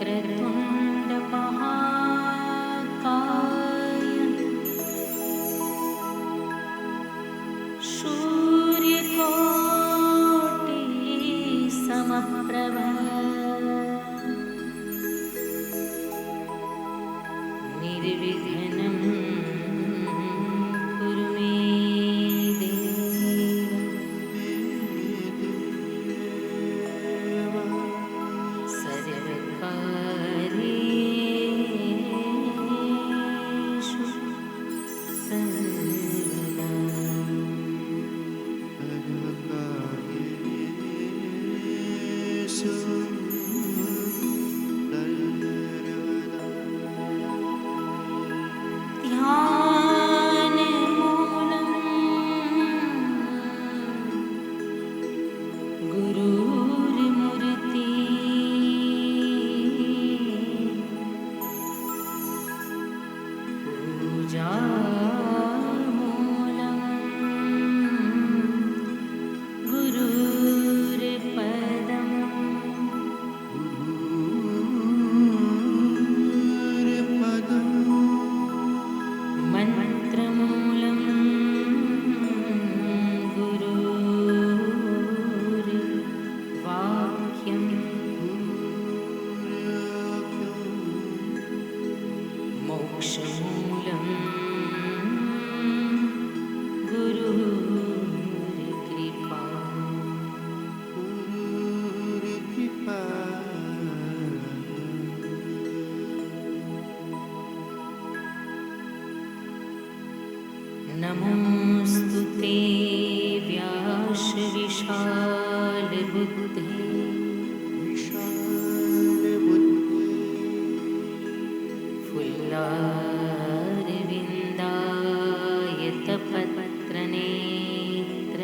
वक्रतुण्ड महाकाय सूर्यकोटि समप्रभ निर्विघ्नं कुरु मे देव सर्वकार्येषु सर्वदा। ध्यानमूलं गुरुर्मूर्ति पूजामूलं गुरुर्पदम् मन्त्रमूलं गुरुर्वाक्यम् मोक्षमूलं गुरुर्कृपा नमोऽस्तु ते व्यासविशालबुद्धे फुल्लारविन्दायतपत्रनेत्र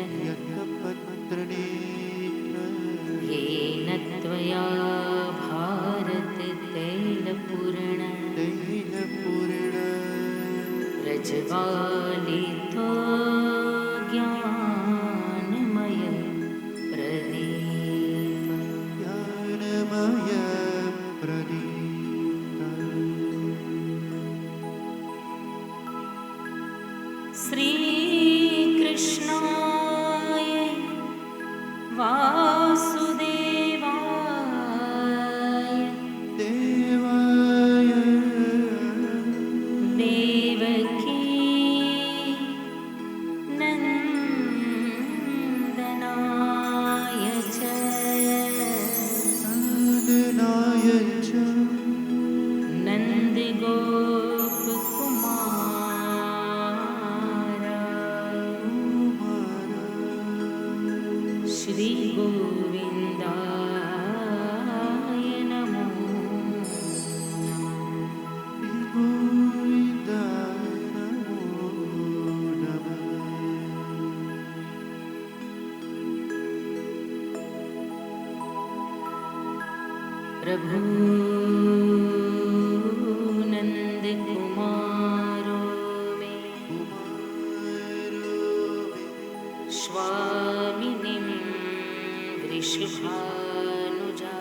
येन त्वया भारततैलपूर्ण प्रज्वालितो ज्ञानमय श्रीकृष्णाय वासुदेवाय देवकी नन्दनाय च नन्दगोपकुमाराय श्रीगोविन्दाय नमो प्रभु नन्दकुमारो मे स्वामिनीं वृषभानुजा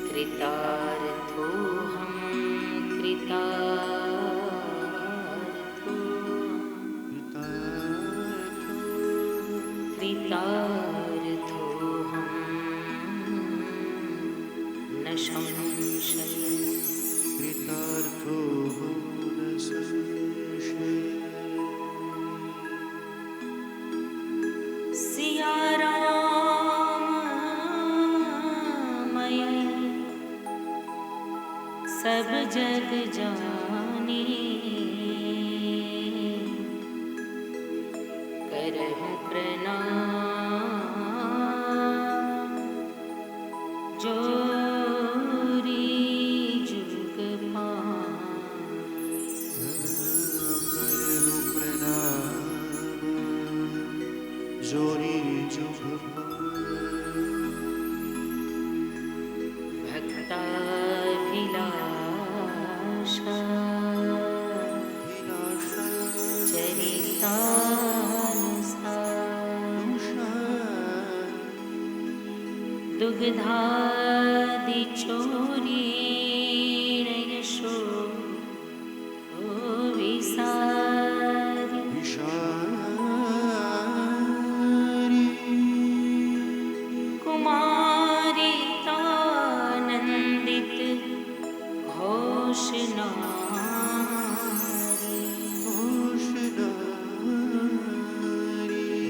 कृतार्थोऽहं कृतार्थोऽहं न संशय सिया राममय सब जग जानी करहु प्रणाम जोरी जुग भक्ताभिलाषा चरितानुसार दुग्धा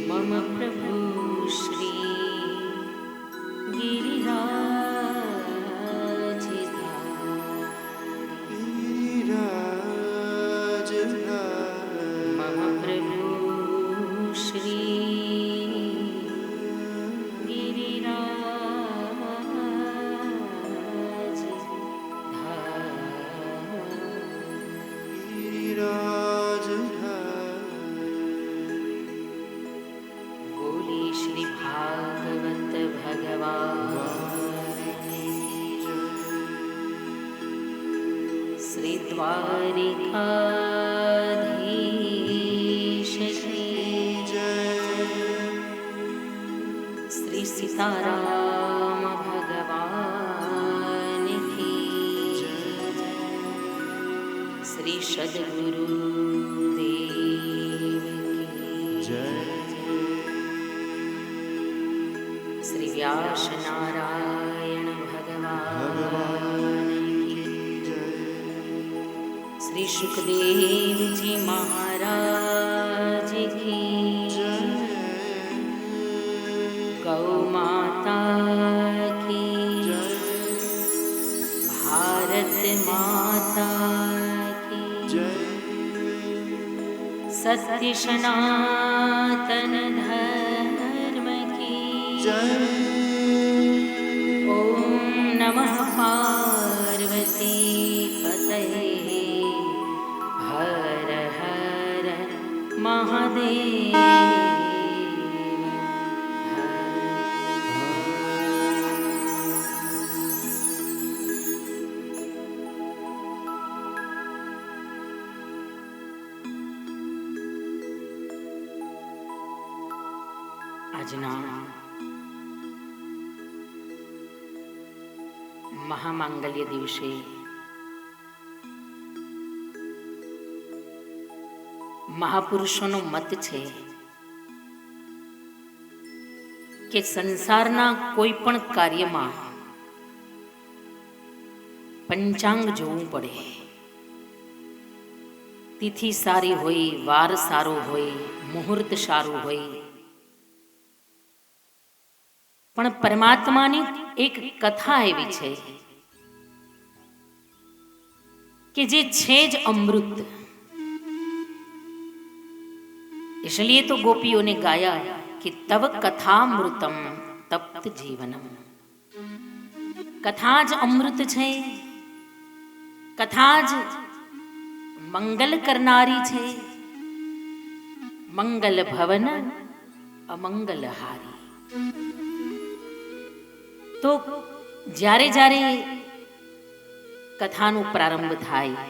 मम प्रभु श्री गिरिराजधारी मम प्रभु श्री श्री द्वारिकाधीश श्री श्री सीताराम भगवान की श्री सद्गुरु देव की श्री व्यास नारायण भगवान श्री सुखदेव जी महाराज की गौ माता की भारत माता की सत्य सनातन धर्म की ओम नमः पार्वती पतये हर हर महादेव આજના મહામાંગલ્ય દિવસે મહાપુરુષોનો મત છે કે સંસારના કોઈ પણ કાર્યમાં પંચાંગ જોવું પડે. તિથિ સારી હોય, વાર સારો હોય, મુહૂર્ત સારું હોય, પણ પરમાત્માની એક કથા એવી છે કે જે છે જ અમૃત. इसलिए तो गोपियों ने गाया कि तव कथामृतम तप्त जीवनम. कथा ज अमृत છે, કથા જ મંગલ કરનારી છે. મંગલ ભવન અમંગલ હારી. તો જ્યારે જ્યારે કથાનો પ્રારંભ થાય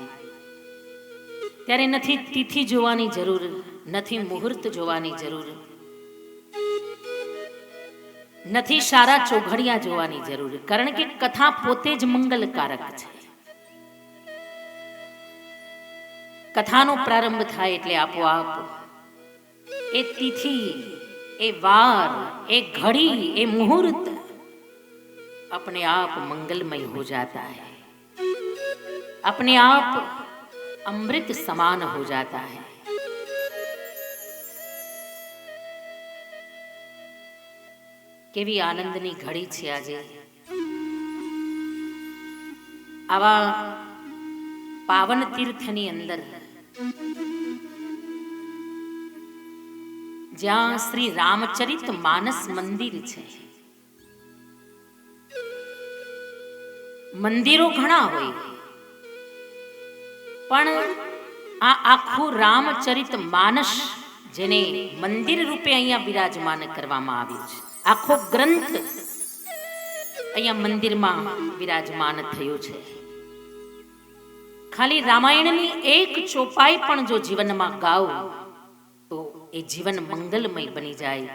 ત્યારે નથી તિથિ જોવાની જરૂર, નથી મુહૂર્ત જોવાની જરૂર, નથી સારા ચોઘડિયા જોવાની જરૂર, કારણ કે કથા પોતે જ મંગલકારક છે. કથાનો પ્રારંભ થાય એટલે આપોઆપ એ તિથિ, એ વાર, એ ઘડી, એ मुहूर्त अपने आप मंगलमय हो जाता है, अपने आप अमृत समान हो जाता है. केवी आनंदनी घड़ी छे આજે. આવા પાવન તીર્થની અંદર જ્યાં શ્રી રામચરિત માનસ મંદિર છે. મંદિરો ઘણા હોય, પણ આ આખું રામચરિત માનસ જેને મંદિર રૂપે અહીંયા બિરાજમાન કરવામાં આવ્યું છે, આખો ગ્રંથ અહીંયા મંદિરમાં બિરાજમાન થયો છે. ખાલી રામાયણની એક ચોપાઈ પણ જો જીવનમાં ગાવ તો એ જીવન મંગલમય બની જાય.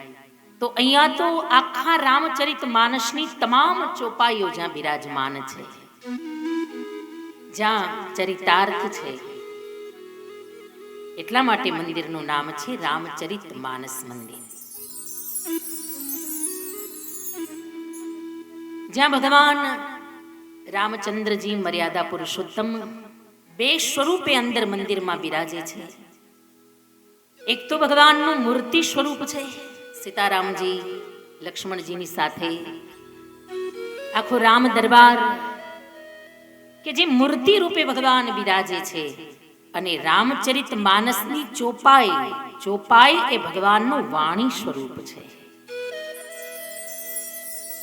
તો અહીંયા તો આખા રામચરિત માનસની તમામ ચોપાઈઓ જ્યાં બિરાજમાન છે, જ્યાં ચરિતાર્થ છે, એટલા માટે મંદિરનું નામ છે રામચરિત માનસ મંદિર. જ્યાં ભગવાન રામચંદ્રજી મર્યાદા પુરુષોત્તમ બે સ્વરૂપે અંદર મંદિરમાં બિરાજે છે. એક તો ભગવાનનું મૂર્તિ સ્વરૂપ છે, સીતારામજી લક્ષ્મણજીની સાથે આખો રામ દરબાર કે જે મૂર્તિ રૂપે ભગવાન બિરાજે છે. અને રામચરિત માનસની ચોપાઈ એ ભગવાનનું વાણી સ્વરૂપ છે,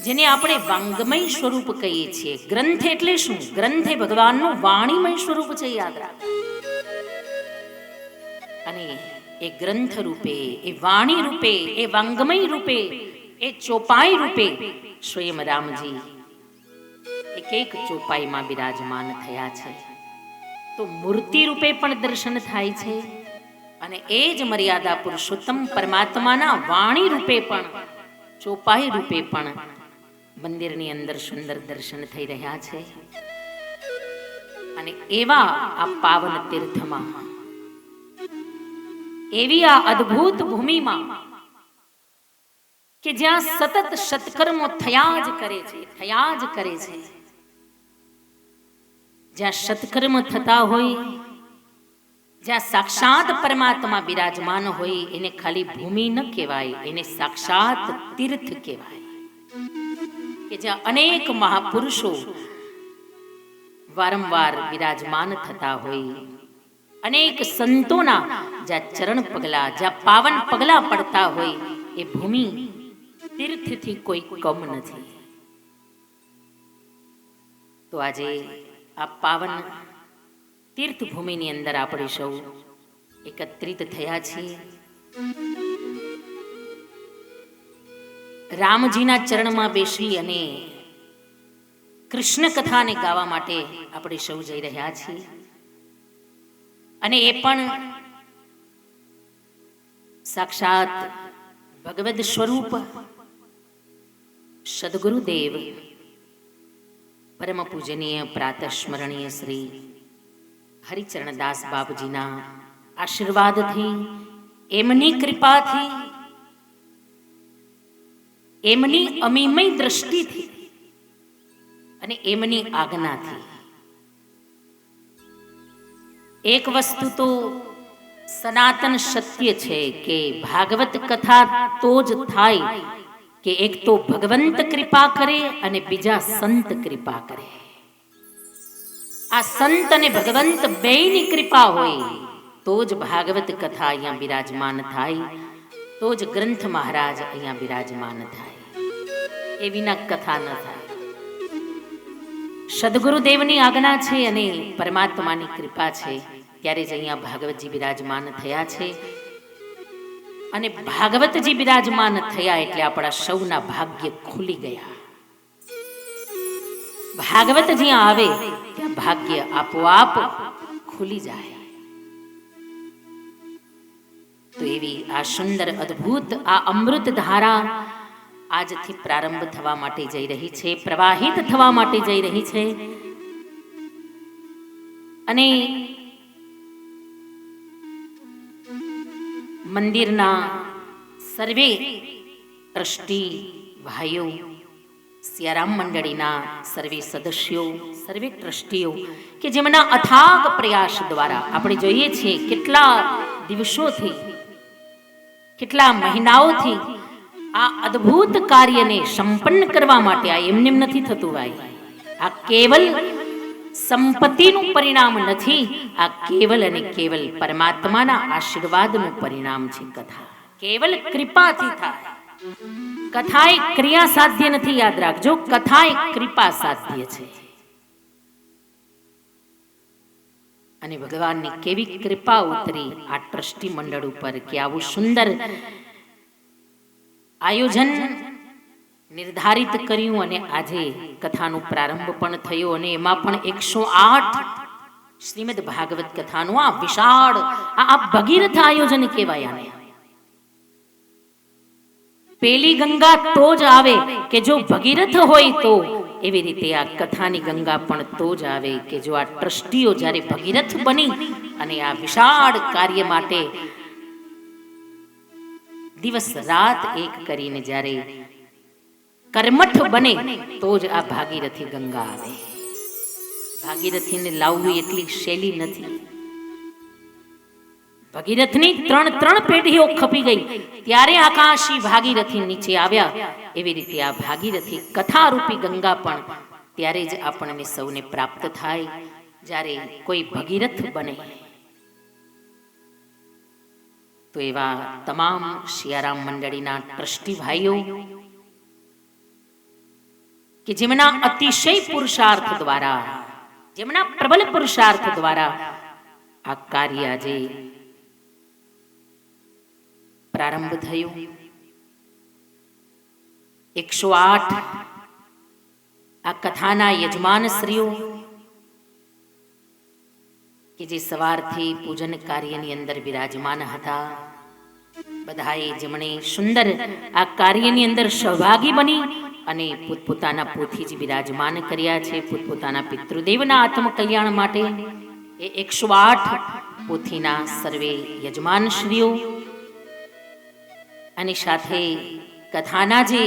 જેને આપણે વાંગમય સ્વરૂપ કહીએ છીએ. ગ્રંથ એટલે શું? ગ્રંથ એ ભગવાનનું વાણીમય સ્વરૂપ છે, યાદ રાખ. અને એ ગ્રંથ રૂપે, એ વાણી રૂપે, એ વાંગમય રૂપે, એ ચોપાઈ રૂપે સ્વયં રામજી એક ચોપાઈમાં બિરાજમાન થયા છે. તો મૂર્તિ રૂપે પણ દર્શન થાય છે, અને એ જ મર્યાદા પુરુષોત્તમ પરમાત્માના વાણી રૂપે પણ, ચોપાઈ રૂપે પણ મંદિરની અંદર સુંદર દર્શન થઈ રહ્યા છે. અને એવા આ પાવન તીર્થમાં, એવી આ અદ્ભુત ભૂમિમાં કે જ્યાં સતત સત્કર્મો થયા જ કરે છે, જ્યાં સત્કર્મ થતા હોય, જ્યાં સાક્ષાત પરમાત્મા બિરાજમાન હોય, એને ખાલી ભૂમિ ન કહેવાય, એને સાક્ષાત તીર્થ કહેવાય. કે જ્યાં અનેક મહાપુરુષો વારંવાર બિરાજમાન થતા હોય, અનેક સંતોના જ્યાં ચરણ પગલા, જ્યાં પાવન પગલા પડતા હોય, એ ભૂમિ તીર્થથી કોઈ કમ નથી. તો આજે આ પાવન તીર્થભૂમિની અંદર આપણે સૌ એકત્રિત થયા છીએ. રામજીના ચરણમાં બેસી અને કૃષ્ણ કથાને ગાવા માટે આપણે સૌ જઈ રહ્યા છીએ. અને એ પણ સાક્ષાત ભગવદ સ્વરૂપ સદગુરુદેવ પરમ પૂજનીય પ્રાતસ્મરણીય શ્રી હરિચરણદાસ બાપજીના આશીર્વાદથી, એમની કૃપાથી, એમની અમીમય દ્રષ્ટિથી અને એમની આજ્ઞાથી એક વસ્તુ તો સનાતન સત્ય છે કે ભાગવત કથા તો જ થાય કે એક તો ભગવંત કૃપા કરે અને બીજા સંત કૃપા કરે. આ સંત અને ભગવંત બેયની કૃપા હોય તો જ ભાગવત કથા અહીંયા બિરાજમાન થાય, તો જ ગ્રંથ મહારાજ અહીંયા બિરાજમાન થાય. એ વિના કથા ન થાય. સદગુરુદેવની આજ્ઞા છે અને પરમાત્માની કૃપા છે, ત્યારે જ અહીંયા ભાગવતજી બિરાજમાન થયા છે. અને ભાગવતજી બિરાજમાન થયા એટલે આપણા સૌના ભાગ્ય ખુલી ગયા. ભાગવત જ્યાં આવે ત્યાં ભાગ્ય આપોઆપ ખુલી જાય. તો એવી આ સુંદર અદ્ભુત આ અમૃત ધારા આજથી પ્રારંભ થવા માટે જઈ રહી છે, પ્રવાહિત થવા માટે જઈ રહી છે. અને મંદિરના સર્વે ટ્રસ્ટી ભાઈઓ, સિયારામ મંડળીના સર્વે સદસ્યો, સર્વે ટ્રસ્ટીઓ કે જેમના અથાગ પ્રયાસ દ્વારા આપણે જોઈએ છીએ કેટલા દિવસોથી, કેટલા મહિનાઓથી આ અદ્ભુત કાર્યને સંપન્ન કરવા માટે, આ એમને નથી થતું ભાઈ, આ કેવલ સંપત્તિનું પરિણામ નથી, આ કેવલ અને કેવલ પરમાત્માના આશીર્વાદનું પરિણામ છે. કથા કેવલ કૃપાથી થાય. કથા એ ક્રિયા સાધ્ય નથી, યાદ રાખજો. કથા એ કૃપા સાધ્ય છે. અને ભગવાનની કેવી કૃપા ઉતરી આ ટ્રસ્ટી મંડળ ઉપર કે આવું સુંદર આયોજન નિર્ધારિત કર્યું અને આજે કથાનો પ્રારંભ પણ થયો. અને એમાં પણ 108 શ્રીમદ ભાગવત કથાનું આ વિશાળ આ ભગીરથ આયોજન કહેવાય. આને પેલી ગંગા તો જ આવે કે જો ભગીરથ હોય તો, એવી રીતે આ કથાની ગંગા પણ તો જ આવે કે જો આ ટ્રસ્ટીઓ જ્યારે ભગીરથ બની અને આ વિશાળ કાર્ય માટે દિવસ રાત એક કરીને જ્યારે કર્મઠ બને તો જ આ ભાગીરથી ગંગા આવે. ભાગીરથીને લાવવી એટલી સહેલી નથી. ભગીરથની ત્રણ પેઢીઓ ખપી ગઈ ત્યારે આકાશી ભાગીરથી નીચે આવ્યા. એવી રીતે આ ભાગીરથી કથારૂપી ગંગા પણ ત્યારે જ આપણને સૌને પ્રાપ્ત થાય જ્યારે કોઈ ભગીરથ બને. તો એવા તમામ સિયારામ મંડળીના ટ્રસ્ટી ભાઈઓ કે જેમના અતિશય પુરુષાર્થ દ્વારા, જેમના પ્રબલ પુરુષાર્થ દ્વારા આ કાર્ય આજે પ્રારંભ થયો. 108 આ કથાના યજમાન શ્રીઓ કે જે સવારથી પૂજન કાર્યની અંદર બિરાજમાન હતા, બધાએ જેમણે સુંદર આ કાર્યની અંદર સહભાગી બની અને પોતપોતાના પોથી જ બિરાજમાન કર્યા છે, પોતપોતાના પિતૃદેવના આત્મ કલ્યાણ માટે એ 108 પોથીના સર્વે યજમાન શ્રીઓ અને સાથે કથાના જે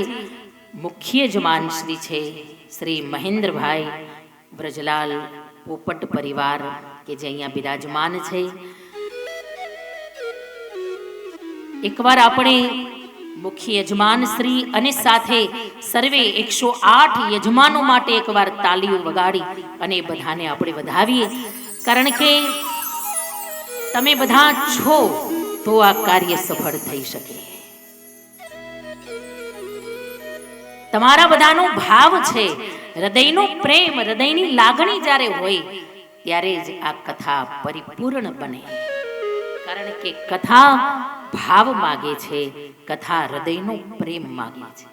મુખ્ય યજમાન શ્રી છે શ્રી મહેન્દ્રભાઈ વ્રજલાલ પોપટ પરિવાર કે જે અહીંયા બિરાજમાન છે. એકવાર આપણે મુખ્ય યજમાન શ્રી અને સાથે સર્વે 108 યજમાનો માટે એકવાર તાલીઓ વગાડી અને બધાને આપણે વધાવીએ. કારણ કે તમે બધા છો તો આ કાર્ય સફળ થઈ શકે. તમારા બધાનો ભાવ છે, હૃદયનો પ્રેમ, હૃદયની લાગણી જ્યારે હોય ત્યારે જ આ કથા પરિપૂર્ણ બને. કારણ કે કથા ભાવ માગે છે, કથા હૃદયનો પ્રેમ માગે છે,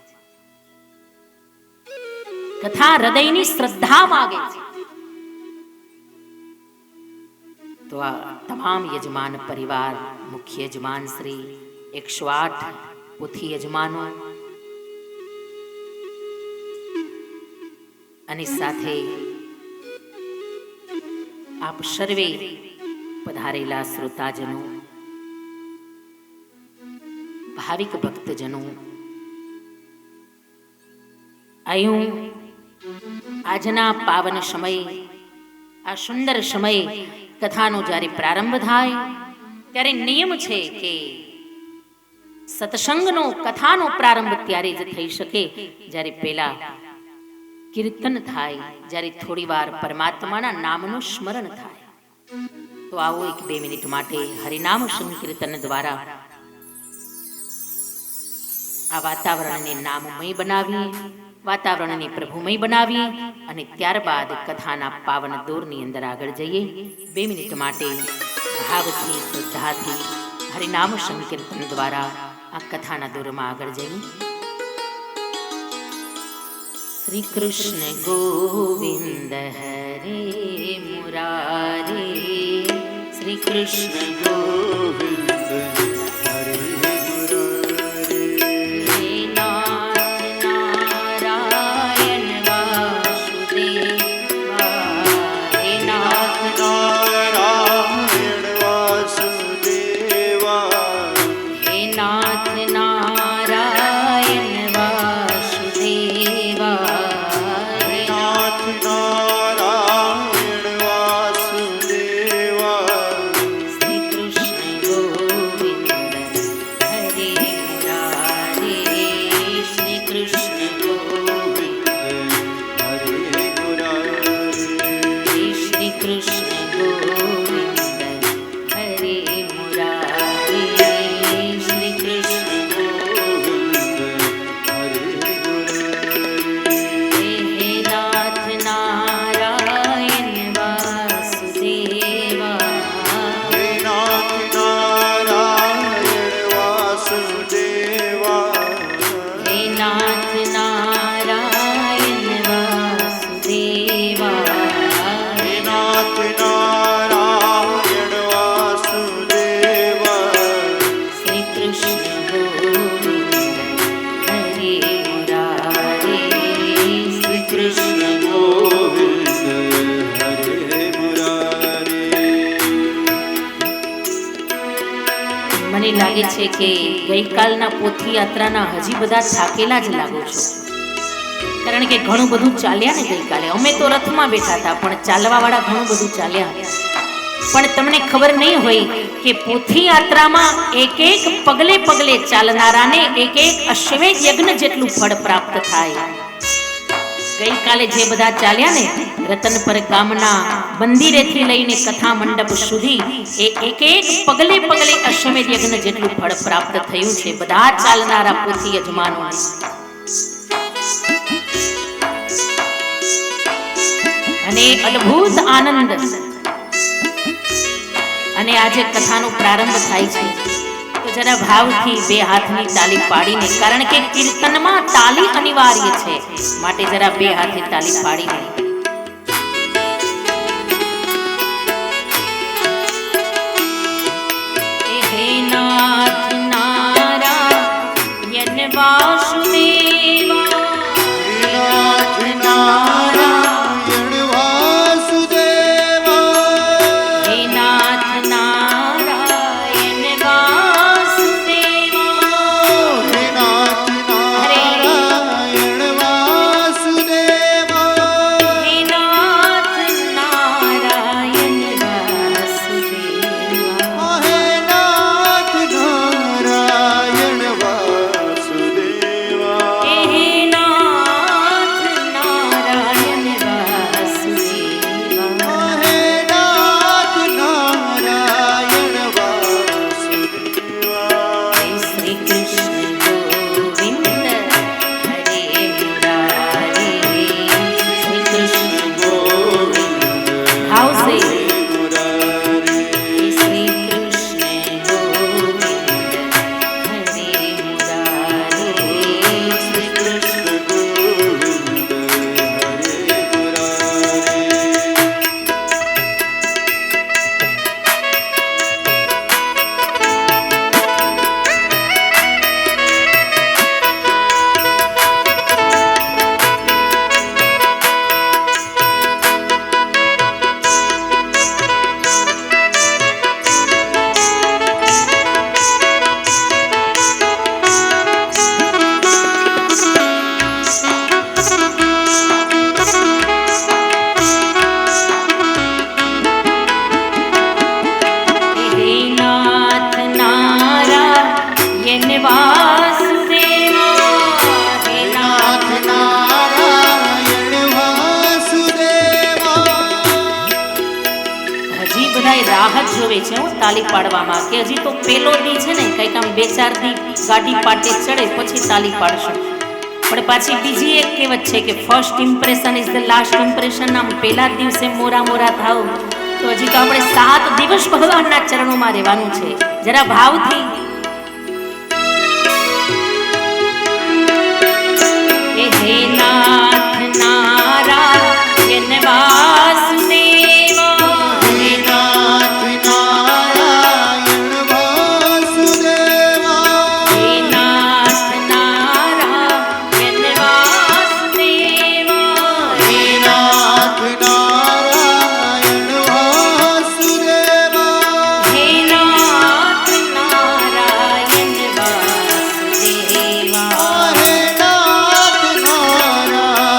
કથા હૃદયની શ્રદ્ધા માગે છે. તો આ તમામ યજમાન પરિવાર, મુખ્ય યજમાન શ્રી, 108 પોથી યજમાનો અને સાથે આપ સર્વે પધારેલા શ્રોતાજનો, ભાવિક ભક્તજનો, અહીં આજના પાવન સમય, આ સુંદર સમય કથાનો જ્યારે પ્રારંભ થાય ત્યારે નિયમ છે કે સત્સંગનો, કથાનો પ્રારંભ ત્યારે જ થઈ શકે જ્યારે પહેલા કીર્તન થાય, જ્યારે થોડી વાર પરમાત્માના નામનું સ્મરણ થાય. તો આવો 1-2 મિનિટ માટે હરિનામ સંકીર્તન દ્વારા આ વાતાવરણને નામમય બનાવીએ, વાતાવરણને પ્રભુમય બનાવીએ અને ત્યારબાદ કથાના પાવન દોરની અંદર આગળ જઈએ. 2 મિનિટ માટે ભાવથી, શ્રદ્ધાથી હરિનામ સંકીર્તન દ્વારા આ કથાના દોરમાં આગળ જઈએ. શ્રી કૃષ્ણ ગોવિંદ હરે મુરારે, શ્રી કૃષ્ણ ગોવિંદ હરે મુરારે, હે નાથ નારાયણ વાસુદેવા, હે નાથ નારાયણ વાસુદેવા, હે નાથ નારાયણ વાસુદેવા, મને લાગે છે કે ગઈકાલના પોથી યાત્રાના હજી બધા થાકેલા જ લાગો છો. કારણ કે ઘણું બધું ચાલ્યા ને ગઈકાલે. અમે તો રથમાં બેઠા હતા, પણ ચાલવા વાળા ઘણું બધું ચાલ્યા. પણ તમને ખબર નહીં હોય કે પોથી યાત્રામાં એક એક પગલે પગલે ચાલનારાને એક એક અશ્વમેધ યજ્ઞ જેટલું ફળ પ્રાપ્ત થાય. ગઈકાલે જે બધા ચાલ્યા ને રતનપર ગામના મંદિરેથી લઈને કથા મંડપ સુધી એ એક એક પગલે પગલે અશ્વમેધ યજ્ઞ જેટલું ફળ પ્રાપ્ત થયું છે બધા ચાલનારા પોથી યજમાનો. અને અદ્ભુત આનંદ. અને આજે કથાનો પ્રારંભ થાય છે તો જરા ભાવથી બે હાથની તાલી પાડીને, કારણ કે કીર્તનમાં તાલી અનિવાર્ય છે, માટે જરા બે હાથે તાલી પાડીને હે નાથ નારાયણ વાસુદેવા, નાથ નારાયણ વાસુદેવા, હે નાથ નારાયણ વાસુદેવા, હે નાથ નારાયણ વાસુદેવા, હે નાથ નારાયણ વાસુદેવા, હે નાથ નારાયણ વાસુદેવા, હે નાથ નારાયણ વાસુદેવા. હે નાથ નારાયણ વાસુદેવા. હે શ્રી કૃષ્ણ ગોવિંદ હરે મુરારી, શ્રી કૃષ્ણ ગોવિંદ ભાવસે, હે શ્રી કૃષ્ણ ગોવિંદ હરે મુરારી, શ્રી કૃષ્ણ ગોવિંદ હરે મુરારી. હે નાથ નારાયણ વાસુદેવા, હે નાથ નાથ નારાયણ વાસુદેવા. હજી બધાય રાહ જ જોવે છે હું તાલી પાડવામાં, કે હજી તો પેલો દી છે ને, કંઈક આમ 2-4 દી ગાડી પાટે ચડે પછી તાલી પાડશું. પણ પાછી બીજી એક કહેવત છે કે first impression is the last impression. આમ પહેલા જ દિવસે મોરા મોરા થાવ તો હજી તો આપણે 7 દિવસ ભગવાનના ચરણોમાં રહેવાનું છે. જરા ભાવથી હે નાથ નારાયણ વાસુદેવા, હે નાથ નારાયણ વાસુદેવા, હે નાથ નારાયણ વાસુદેવા, હે નાથ નારાયણ વાસુદેવા, હે નાથ નારાયણ વાસુદેવા. હે નાથ નારાયણ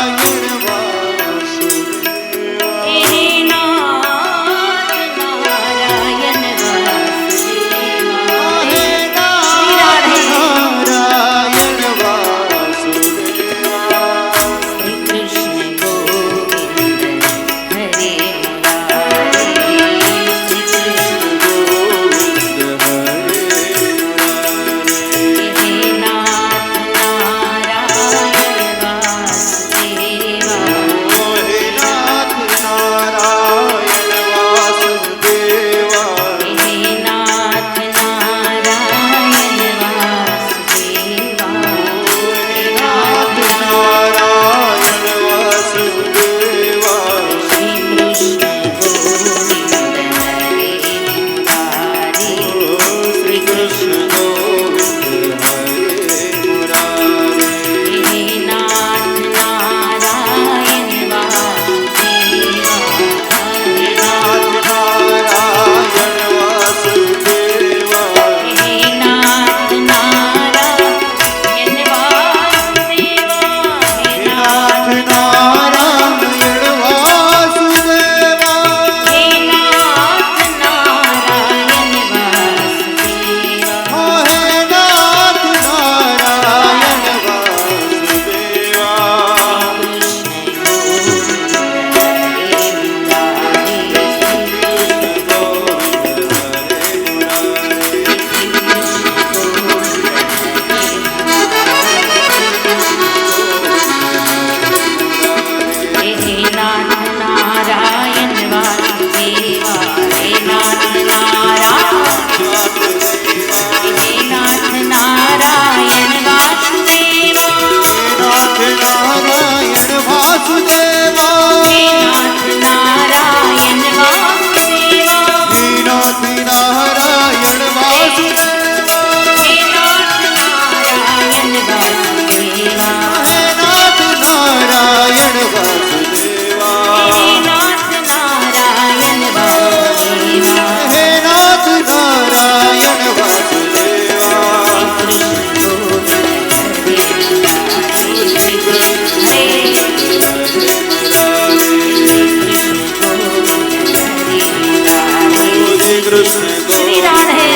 કૃષ્ણ શ્રી રાધે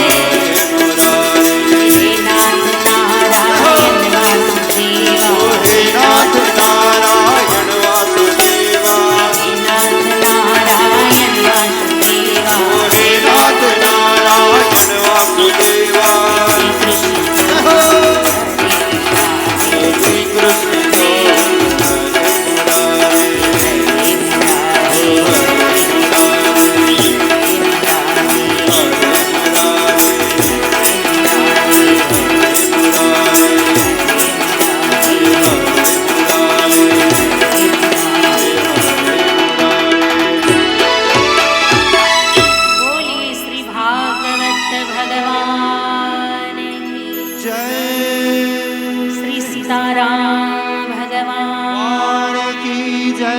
ગોવિંદ હે નાથ નારાયણ વાસુદેવા હે નાથ નારાયણ વાસુદેવા હે નાથ નારાયણ વાસુદેવા હે નાથ નારાયણ વાસુદેવા શ્રી કૃષ્ણ શ્રી કૃષ્ણ ગોવિંદ બોલીએ શ્રી ભાગવત ભગવાન કી જય શ્રી સીતારામ ભગવાન કી જય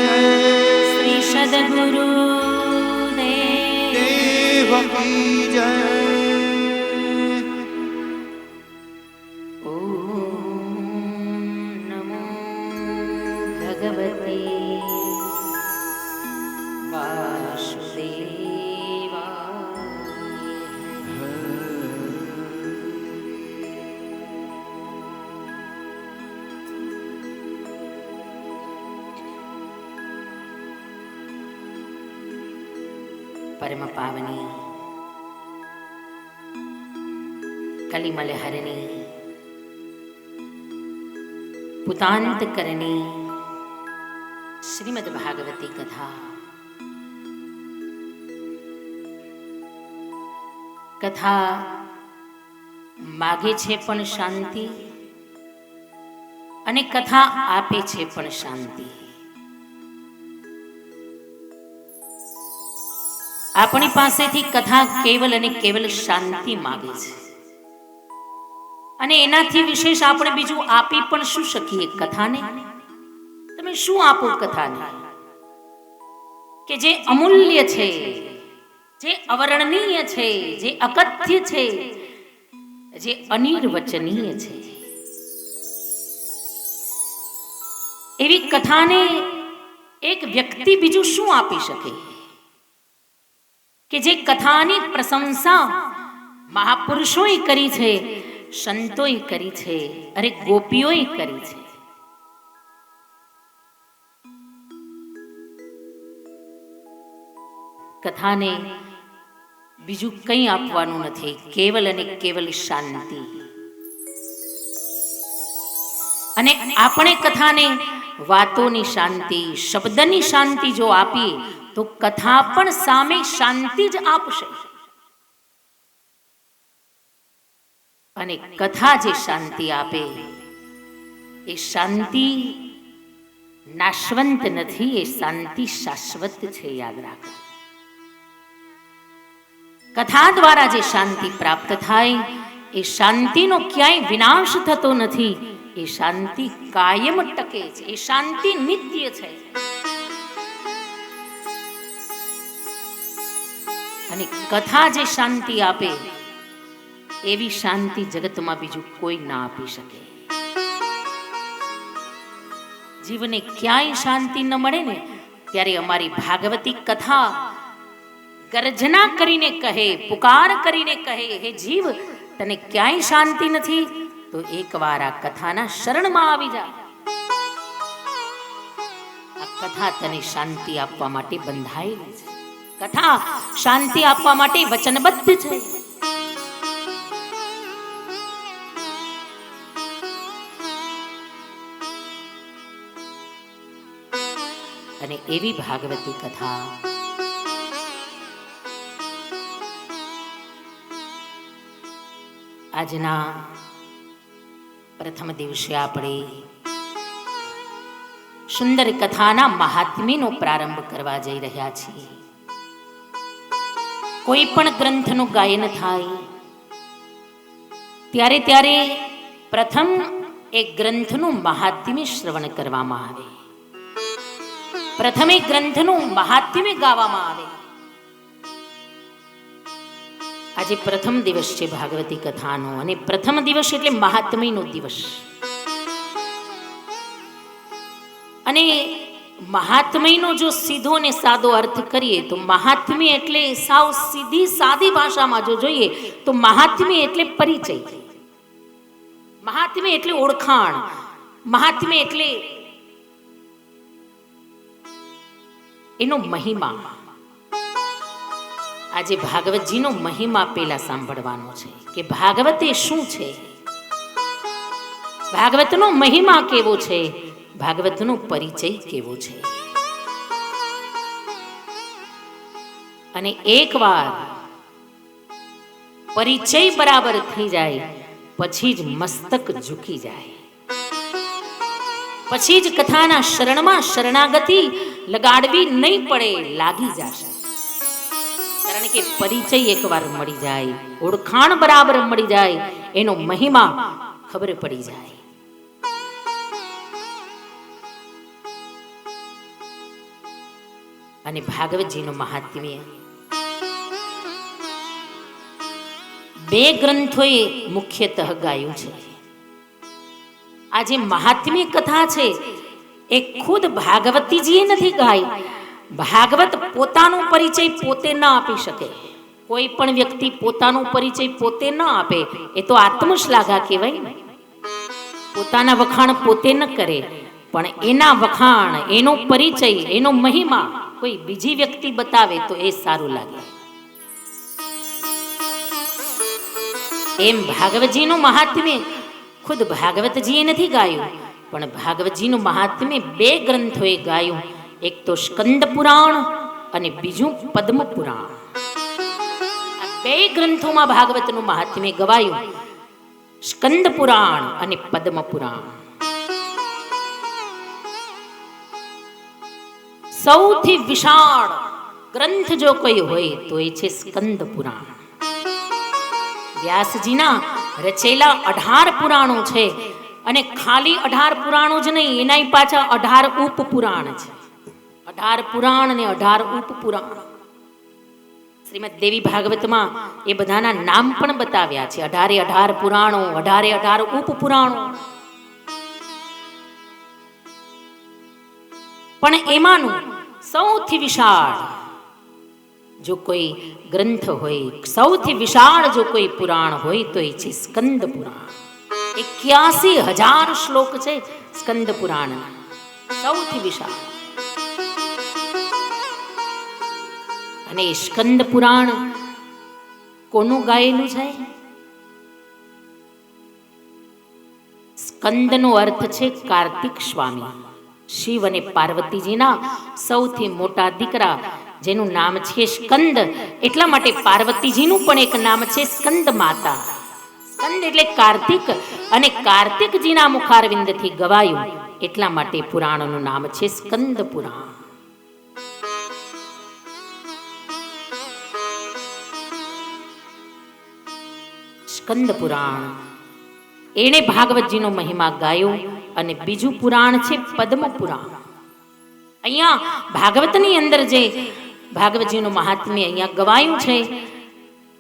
શ્રી સદગુરુ દેવ કી જય ઓમ નમો ભગવતે વાસુદેવાય. પરમ પાવની કલિમલ હરની પુતાંત કરણી શ્રીમદ ભાગવતી કથા કથા માગે છે પણ શાંતિ અને કથા આપે છે પણ શાંતિ. આપણી પાસેથી કથા કેવલ અને કેવલ શાંતિ માગે છે અને એનાથી વિશેષ આપણે બીજું આપી પણ શું શકીએ કથાને? તમે શું આપો કથાને કે જે અમૂલ્ય છે, જે અવર્ણનીય છે, જે અકથ્ય છે, જે અનિર્વચનીય છે? એવી કથાને એક વ્યક્તિ બીજું શું આપી શકે કે જે કથાની પ્રશંસા મહાપુરુષોએ કરી છે, સંતોએ કરી છે, અરે ગોપીઓએ કરી છે. કથાને બીજું કંઈ આપવાનું નથી, કેવલ અને કેવલ શાંતિ. અને આપણે કથાને વાતોની શાંતિ, શબ્દની શાંતિ જો આપીએ તો કથા પણ સામે શાંતિ જ આપશે. અને કથા જે શાંતિ આપે એ શાંતિ નાશવંત નથી, એ શાંતિ શાશ્વત છે. યાદ રાખો, કથા દ્વારા જે શાંતિ પ્રાપ્ત થાય એ શાંતિનો ક્યાંય વિનાશ થતો નથી, એ શાંતિ કાયમ ટકે છે, એ શાંતિ નિત્ય છે. અને કથા જે શાંતિ આપે એવી શાંતિ જગતમાં બીજું કોઈ ના આપી શકે. જીવને ક્યાંય શાંતિ ન મળે ને ત્યારે અમારી ભાગવતી કથા ગર્જના કરીને કહે, પુકાર કરીને કહે, હે જીવ, તને ક્યાંય શાંતિ નથી તો એકવાર આ કથાના શરણમાં આવી જા. આ કથા તને શાંતિ આપવા માટે બંધાયેલી છે. કથા શાંતિ આપવા માટે વચનબદ્ધ છે. અને એવી ભાગવતી કથા આજના પ્રથમ દિવસે આપણે સુંદર કથાના મહાત્મ્યનો પ્રારંભ કરવા જઈ રહ્યા છીએ. કોઈ પણ ગ્રંથનું ગાયન થાય ત્યારે ત્યારે પ્રથમ એ ગ્રંથનું મહાત્મ્ય શ્રવણ કરવામાં આવે, પ્રથમ એ ગ્રંથનું મહાત્મ્ય ગાવામાં આવે. આજે પ્રથમ દિવસ છે ભાગવતી કથાનો, અને પ્રથમ દિવસ એટલે મહાત્મ્યનો દિવસ. અને મહાત્મ્યનો જો સીધો ને સાદો અર્થ કરીએ તો મહાત્મ્ય એટલે સાવ સીધી સાદી ભાષામાં જો જોઈએ તો મહાત્મ્ય એટલે પરિચય, મહાત્મ્ય એટલે ઓળખાણ, મહાત્મ્ય એટલે એનો મહિમા. આજે ભાગવતજીનો મહિમા પેલા સાંભળવાનો છે કે ભાગવત એ શું છે, ભાગવતનો મહિમા કેવો છે, ભાગવતનો પરિચય કેવો છે. અને એકવાર પરિચય બરાબર થઈ જાય પછી જ મસ્તક ઝૂકી જાય, પછી જ કથાના શરણમાં શરણાગતિ લગાડવી નહીં પડે, લાગી જશે. કારણ કે પરિચય એકવાર મળી જાય, ઓળખાણ બરાબર મળી જાય, એનો મહિમા ખબર પડી જાય. અને ભાગવતજીનું મહાત્મ્ય બે ગ્રંથોએ મુખ્યતઃ ગાયું છે. આ જે મહાત્મ્ય કથા છે એ ખુદ ભાગવતીજીએ નથી ગાઈ. ભાગવત પોતાનો પરિચય પોતે ન આપી શકે. કોઈ પણ વ્યક્તિ પોતાનો પરિચય પોતે ન આપે એ તો આત્મશ્લાઘા કહેવાય ને. પોતાના વખાણ પોતે ન કરે, પણ એના વખાણ, એનો પરિચય, એનો મહિમા કોઈ બીજી વ્યક્તિ બતાવે તો એ સારું લાગે. એમ ભાગવતજીનું મહાત્મ્ય ખુદ ભાગવતજીએ નથી ગાયું, પણ ભાગવતજીનું મહાત્મ્ય બે ગ્રંથોએ ગાયું. એક તો સ્કંદ પુરાણ અને બીજું પદ્મ પુરાણ. આ બે ગ્રંથોમાં ભાગવતનું મહાત્મ્ય ગવાયું, સ્કંદ પુરાણ અને પદ્મ પુરાણ. સૌથી વિશાળ ગ્રંથ જો કોઈ હોય તો એ છે સ્કંદ પુરાણ. વ્યાસજીના રચેલા 18 પુરાણો છે, અને ખાલી 18 પુરાણો જ નહીં, એના પાછા 18 ઉપપુરાણ છે. 18 પુરાણ ને 18 ઉપપુરાણ. શ્રીમદ દેવી ભાગવતમાં એ બધાના નામ પણ બતાવ્યા છે. 18 પુરાણો, 18 ઉપપુરાણો. પણ એમાંનું સૌથી વિશાળ જો કોઈ ગ્રંથ હોય, સૌથી વિશાળ જો કોઈ પુરાણ હોય તો એ છે સ્કંદ પુરાણ. 81,000 શ્લોક છે સ્કંદ પુરાણ, સૌથી વિશાળ. અને સ્કંદ પુરાણ કોનું ગાયેલું છે? સ્કંદનો અર્થ છે કાર્તિક સ્વામી, શિવ અને પાર્વતીજીના સૌથી મોટા દીકરા, જેનું નામ છે સ્કંદ. એટલા માટે પાર્વતીજીનું પણ એક નામ છે સ્કંદ માતા. સ્કંદ એટલે કાર્તિક, અને કાર્તિકજીના મુખારવિંદથી ગવાયું, એટલા માટે પુરાણનું નામ છે સ્કંદ પુરાણ. સ્કંદ પુરાણ એણે ભાગવતજીનો મહિમા ગાયો. અને બીજું પુરાણ છે પદ્મ પુરાણ. અહીંયા ભાગવતની અંદર જે ભાગવતજીનું મહાત્મ્ય અહીંયા ગવાયું છે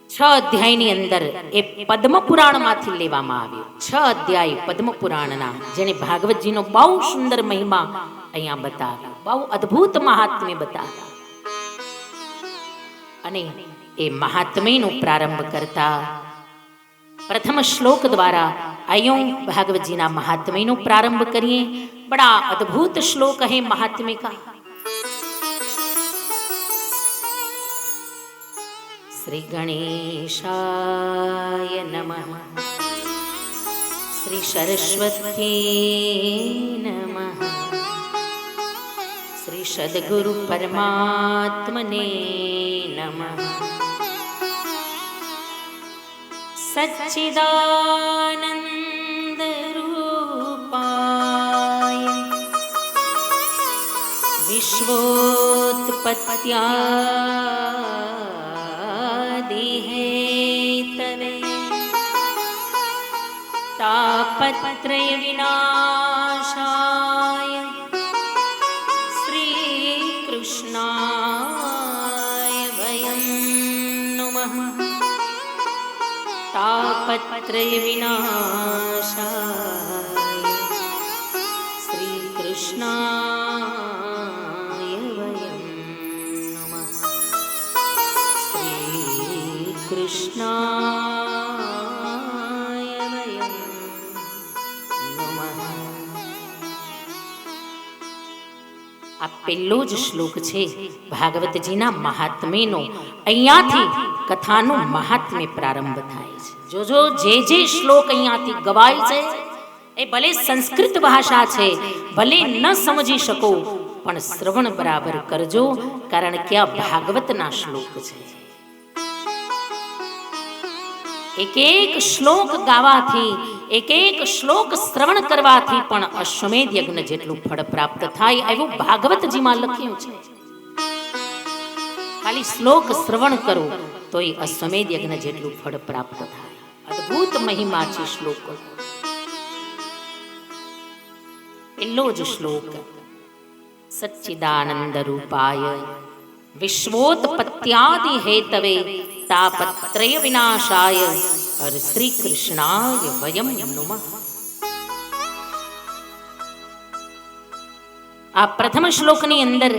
6 અધ્યાયની અંદર, એ પદ્મ પુરાણમાંથી લેવામાં આવ્યું. 6 અધ્યાય પદ્મ પુરાણના, જેને ભાગવતજીનો બહુ સુંદર મહિમા અહીંયા બતાવ્યો, બહુ અદ્ભુત મહાત્મ્ય બતાવ્યા. અને એ મહાત્મ્યનો પ્રારંભ કરતા પ્રથમ શ્લોક દ્વારા आइयो भागवत जी ना महात्म्य नो प्रारंभ करिए। बड़ा अद्भुत श्लोक है महात्म्य का। श्री गणेशाय नमः, श्री सरस्वती नमः, श्री सद्गुरु परमात्मने नमः। सच्चिदानंद रूपाय विश्वोत्पत्त्यादि हेतवे तापत्रय विनाशाय श्री कृष्णाय वयं नमः। तापत्रय विनाशाय श्री कृष्णाय કૃષ્ણાય વયં નમઃ. આ પહેલો જ શ્લોક છે ભાગવતજીના મહાત્મ્યનો. અહીંયાથી કથાનું મહાત્મ્ય પ્રારંભ થાય છે. જોજો જે શ્લોક અહીંયાથી ગવાય છે એ ભલે સંસ્કૃત ભાષા છે, ભલે ન સમજી શકો, પણ શ્રવણ બરાબર કરજો, કારણ કે આ ભાગવતના શ્લોક છે. એક એક શ્લોક ગાવાથી, એક એક શ્લોક શ્રવણ કરવાથી પણ અશ્વમેધ યજ્ઞ જેટલું ફળ પ્રાપ્ત થાય એવું ભાગવતજીમાં લખ્યું છે. ખાલી શ્લોક શ્રવણ કરો તો એ અશ્વમેધ યજ્ઞ જેટલું ફળ પ્રાપ્ત થાય. અદ્ભુત મહિમા છે શ્લોક. પહેલો જ શ્લોક સચ્ચિદાનંદ રૂપાય વિશ્વોત્પત્યાદિ હેતવે તાપત્રય વિનાશાય હર શ્રી કૃષ્ણાય વયમ નમઃ. આ પ્રથમ શ્લોકની અંદર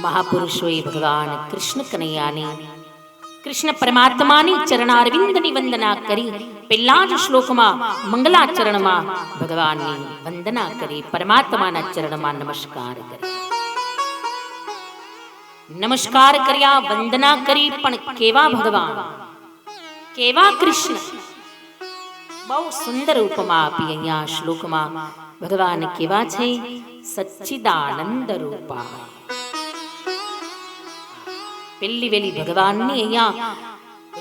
મહાપુરુષોએ ભગવાન કૃષ્ણ કનૈયાની, કૃષ્ણ પરમાત્માની ચરણારવિંદની વંદના કરી. પહેલા જ શ્લોકમાં મંગલાચરણમાં ભગવાનની વંદના કરી, પરમાત્માના ચરણમાં નમસ્કાર કર્યા. નમસ્કાર કર્યા, વંદના કરી, પણ કેવા ભગવાન, કેવા કૃષ્ણ! બહુ સુંદર ઉપમા આપી અહીંયા શ્લોકમાં. ભગવાન કેવા છે? સચ્ચિદાનંદ રૂપા. પેલી વેલી ભગવાનની અહીંયા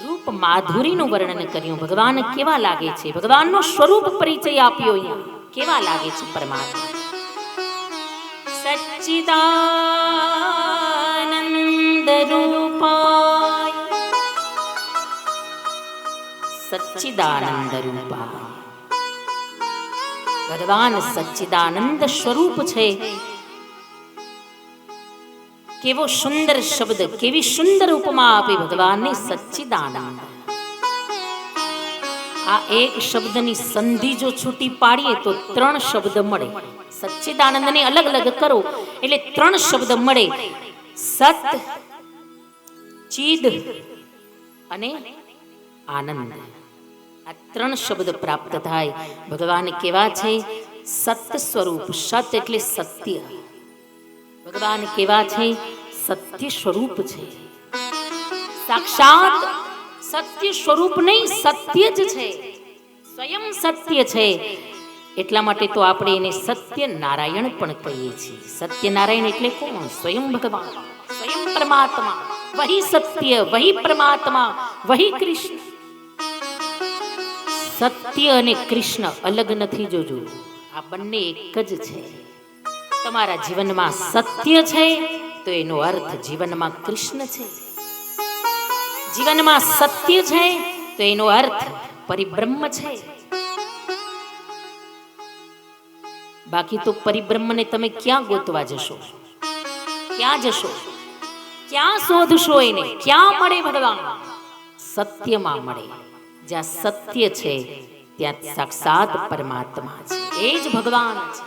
રૂપ માધુરીનું વર્ણન કર્યું. ભગવાન કેવા લાગે છે? ભગવાનનો સ્વરૂપ પરિચય આપ્યો. અહીંયા કેવા લાગે છે પરમાત્મા? સચ્ચિદાનંદ રૂપાય, સચ્ચિદાનંદ રૂપાય. ભગવાન સચ્ચિદાનંદ સ્વરૂપ છે. કેવો સુંદર શબ્દ, કેવી સુંદર ઉપમા આપી ભગવાનને, સચ્ચિદાનંદ. આ એક શબ્દની સંધિ જો છૂટી પાડીએ તો 3 શબ્દ મળે. સચ્ચિદાનંદને અલગ અલગ કરો એટલે 3 શબ્દ મળે. સત, ચિદ અને આનંદ. આ 3 શબ્દ પ્રાપ્ત થાય. ભગવાન કેવા છે? સત સ્વરૂપ. સત એટલે સત્ય. ભગવાન કેવા છે? સત્ય સ્વરૂપ છે. સાક્ષાત સત્ય સ્વરૂપ નહીં, સત્ય જ છે, સ્વયં સત્ય છે. એટલા માટે તો આપણે એને સત્ય નારાયણ પણ કહીએ છીએ. સત્ય નારાયણ એટલે કોણ? સ્વયં ભગવાન, સ્વયં પરમાત્મા. વહી સત્ય, વહી પરમાત્મા, વહી કૃષ્ણ. સત્ય અને કૃષ્ણ અલગ નથી. જોજો, આ બંને એક જ છે. તમારા જીવનમાં સત્ય છે તો એનો અર્થ જીવનમાં કૃષ્ણ છે. જીવનમાં સત્ય છે તો એનો અર્થ પરિબ્રહ્મ છે. બાકી તો પરિબ્રહ્મને તમે ક્યાં ગોતવા જશો? ક્યાં જશો? ક્યાં શોધશો એને? ક્યાં મળે ભગવાન? સત્યમાં મળે. જ્યાં સત્ય છે ત્યાં સાક્ષાત પરમાત્મા છે. એ જ ભગવાન છે.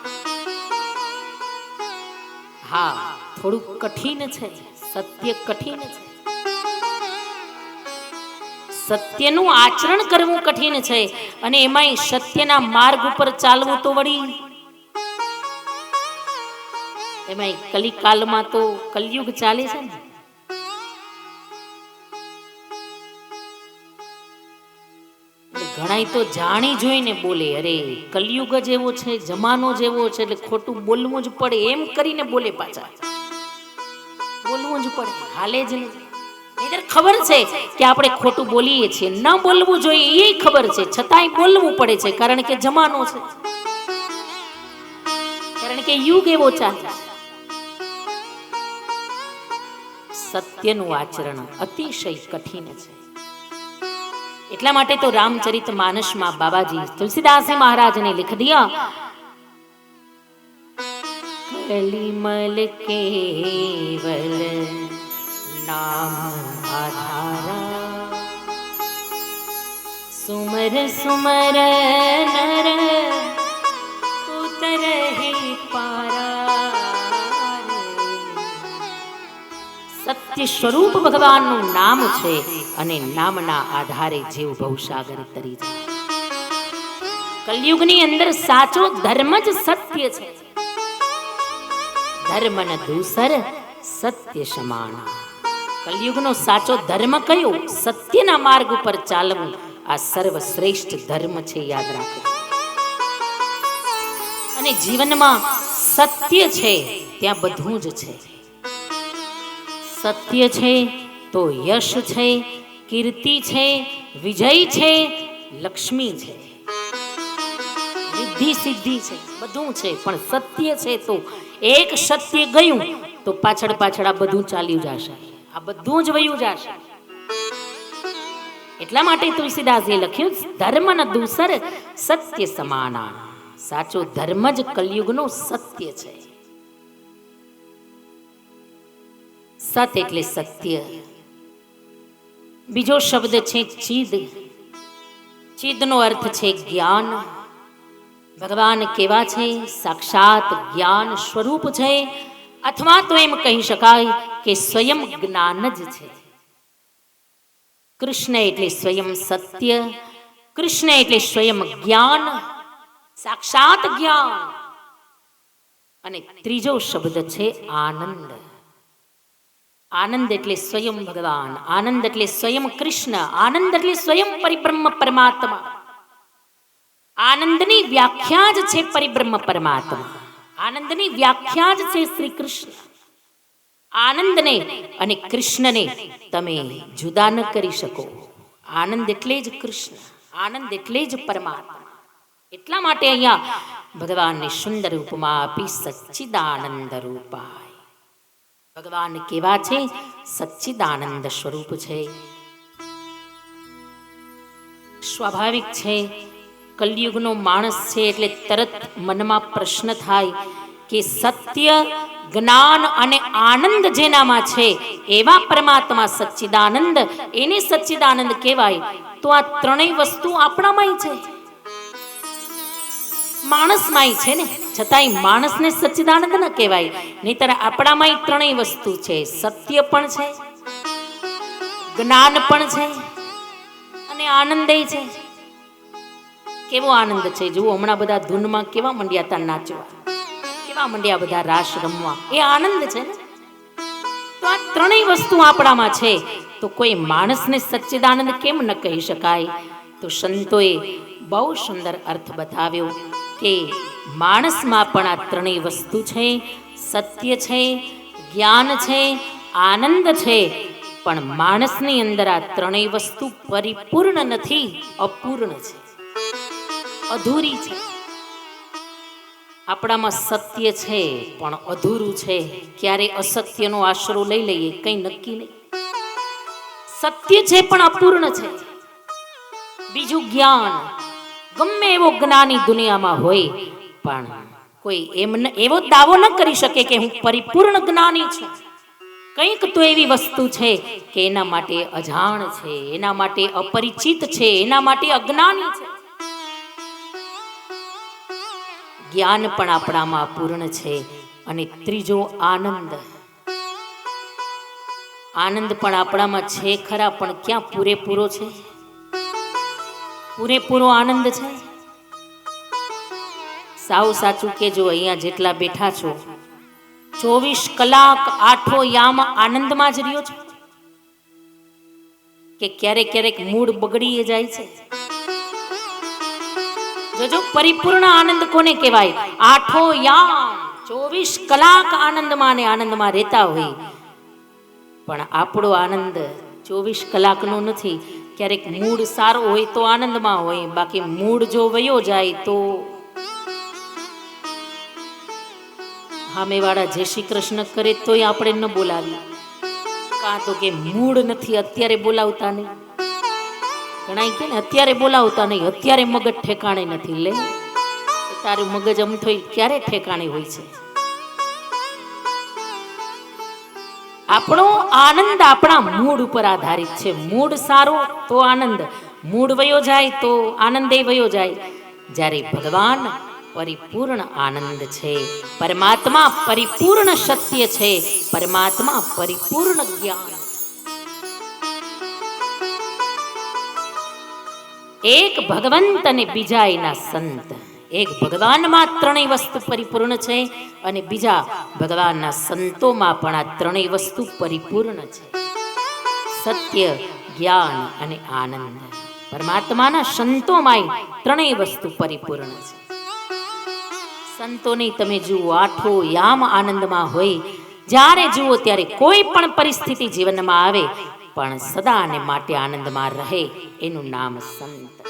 હા, થોડું કઠિન છે. સત્ય કઠિન છે. સત્યનું આચરણ કરવું કઠિન છે. અને એમાંય સત્યના માર્ગ ઉપર ચાલવું તો વળી, એમાંય કલિકાલમાં તો કલયુગ ચાલે છે ને. ઘણાય તો જાણી જોઈને બોલે, અરે કલયુગ જ એવો છે, જમાનો જ એવો છે, એટલે ખોટું બોલવું જ પડે એમ કરીને બોલે. પાછા બોલવું જ પડે, હાલે જ નહીં. નહીંતર ખબર છે કે આપણે ખોટું બોલીએ છીએ, ન બોલવું જોઈએ એ ખબર છે, છતાંય બોલવું પડે છે. કારણ કે જમાનો છે, કારણ કે યુગ એવો ચાલે. સત્યનું આચરણ અતિશય કઠિન છે. એટલા માટે તો રામચરિત માનસમાં બાબાજી તુલસીદાસજી મહારાજને लिख दिया, कलिमल केवल नाम आधारा, सुमर सुमर नर उतरहि पारा. સત્ય સ્વરૂપ ભગવાનનું નામ છે અને નામના આધારે જીવ ભવસાગર તરી જાય. કલયુગની અંદર સાચો ધર્મ જ સત્ય છે. ધર્મ ન દૂસર સત્ય સમાના. કલયુગનો સાચો ધર્મ કયો? સત્યના માર્ગ ઉપર ચાલવું. આ સર્વશ્રેષ્ઠ ધર્મ છે, યાદ રાખો. અને જીવનમાં સત્ય છે ત્યાં બધું જ છે. સત્ય છે તો યશ છે, કીર્તિ છે, વિજય છે, લક્ષ્મી છે, રિદ્ધિ સિદ્ધિ છે, બધું છે. પણ સત્ય છે તો એક સત્ય ગયું તો પાછળ પાછળ આ બધું ચાલ્યું જશે, આ બધું જ વયું જશે. એટલા માટે તુલસીદાસે લખ્યું, ધર્મ ન દૂસર સત્ય સમાના. સાચો ધર્મ જ કલયુગનો સત્ય છે. સત એટલે સત્ય. બીજો શબ્દ છે ચિદ. ચિદનો અર્થ છે જ્ઞાન. ભગવાન કેવા છે? સાક્ષાત જ્ઞાન સ્વરૂપ છે, અથવા તો એમ કહી શકાય કે સ્વયં જ્ઞાન જ છે. કૃષ્ણ એટલે સ્વયં સત્ય, કૃષ્ણ એટલે સ્વયં જ્ઞાન, સાક્ષાત જ્ઞાન. અને ત્રીજો શબ્દ છે આનંદ. આનંદ એટલે સ્વયં ભગવાન, આનંદ એટલે સ્વયં કૃષ્ણ, આનંદ એટલે સ્વયં પરિબ્રહ્મ પરમાત્મા. આનંદની વ્યાખ્યા જ છે પરિબ્રહ્મ પરમાત્મા. આનંદની વ્યાખ્યા જ છે શ્રી કૃષ્ણ. આનંદને અને કૃષ્ણને તમે જુદા ન કરી શકો. આનંદ એટલે જ કૃષ્ણ, આનંદ એટલે જ પરમાત્મા. એટલા માટે અહીંયા ભગવાનને સુંદર ઉપમા આપી, સચ્ચિદાનંદ રૂપાય. ભગવાન કેવા છે? સચ્ચિદાનંદ સ્વરૂપ છે. સ્વાભાવિક છે, કલયુગનો માણસ છે એટલે તરત મનમાં પ્રશ્ન થાય કે સત્ય, જ્ઞાન અને આનંદ જેનામાં છે એવા પરમાત્મા સચ્ચિદાનંદ, એને સચ્ચિદાનંદ કહેવાય. તો આ ત્રણેય વસ્તુ આપણામાંય છે, માણસમાંય છે ને, છતાંય માણસને સચ્ચિદાનંદ ન કહેવાય. નહીતર આપણામાંય ત્રણેય વસ્તુ છે. સત્ય પણ છે, જ્ઞાન પણ છે અને આનંદે છે. કેવો આનંદ છે જુઓ, હમણાં બધા ધૂનમાં કેવા મંડ્યા હતા નાચવા, કેવા મંડ્યા બધા રાસ રમવા, એ આનંદ છે ને. તો આ ત્રણેય વસ્તુ આપણામાં છે, તો કોઈ માણસને સચ્ચિદાનંદ કેમ ન કહી શકાય? તો સંતોએ બહુ સુંદર અર્થ બતાવ્યો કે માણસમાં પણ આ ત્રણેય વસ્તુ છે. સત્ય છે, જ્ઞાન છે, આનંદ છે. પણ માણસની અંદર આ ત્રણેય વસ્તુ પરિપૂર્ણ નથી, અપૂર્ણ છે, અધૂરી છે. આપણામાં સત્ય છે પણ અધૂરું છે. ક્યારે અસત્યનો આશરો લઈ લઈએ કંઈ નક્કી નહીં. સત્ય છે પણ અપૂર્ણ છે. બીજું જ્ઞાન, ગમે એવો જ્ઞાની દુનિયામાં હોય પણ કોઈ એવો દાવો ન કરી શકે કે હું પરિપૂર્ણ જ્ઞાની છું. કંઈક તો એવી વસ્તુ છે કે એના માટે અજાણ છે, એના માટે અપરિચિત છે, એના માટે અજ્ઞાની છે. જ્ઞાન પણ આપણામાં પૂર્ણ છે. અને ત્રીજો આનંદ. આનંદ પણ આપણામાં છે ખરા, પણ ક્યાં પૂરેપૂરો છે? પૂરેપૂરો આનંદ છે? સાવ સાચું કેજો, અહીંયા જેટલા બેઠા છો 24 કલાક આઠો યામ આનંદમાં જ રહ્યો છો કે ક્યારેક ક્યારેક મૂડ બગડી જાય છે? જોજો, પરિપૂર્ણ આનંદ કોને કહેવાય? આઠો યામ 24 કલાક આનંદમાં ને આનંદમાં રહેતા હોય. પણ આપણો આનંદ 24 કલાકનો નથી. ક્યારેક મૂડ સારો હોય તો આનંદમાં હોય, બાકી મૂડ જો વયો જાય તો સામેવાળા જય શ્રી કૃષ્ણ કરે તોય આપણે ન બોલાવીએ, કાં તો કે મૂડ નથી અત્યારે બોલાવતા નહીં. ઘણા કે ને અત્યારે બોલાવતા નહીં, અત્યારે મગજ ઠેકાણે નથી. લે, તારું મગજ આમ થઈ ક્યારે ઠેકાણે હોય છે? આપણો આનંદ આપણા મૂડ ઉપર આધારિત છે. મૂડ સારો તો આનંદ, મૂડ વયો જાય તો આનંદ વયો જાય. જ્યારે ભગવાન પરિપૂર્ણ આનંદ છે. પરમાત્મા પરિપૂર્ણ સત્ય છે. પરમાત્મા પરિપૂર્ણ જ્ઞાન. એક ભગવંત અને બીજા એના સંત. એક ભગવાનમાં ત્રણેય વસ્તુ પરિપૂર્ણ છે અને બીજા ભગવાનના સંતોમાં પણ આ ત્રણેય વસ્તુ પરિપૂર્ણ છે. સત્ય, જ્ઞાન અને આનંદ. પરમાત્માના સંતોમાં ત્રણેય વસ્તુ પરિપૂર્ણ છે. સંતોને તમે જુઓ, આઠો યામ આનંદમાં હોય. જ્યારે જુઓ ત્યારે કોઈ પણ પરિસ્થિતિ જીવનમાં આવે પણ સદા અને માટે આનંદમાં રહે, એનું નામ સંત.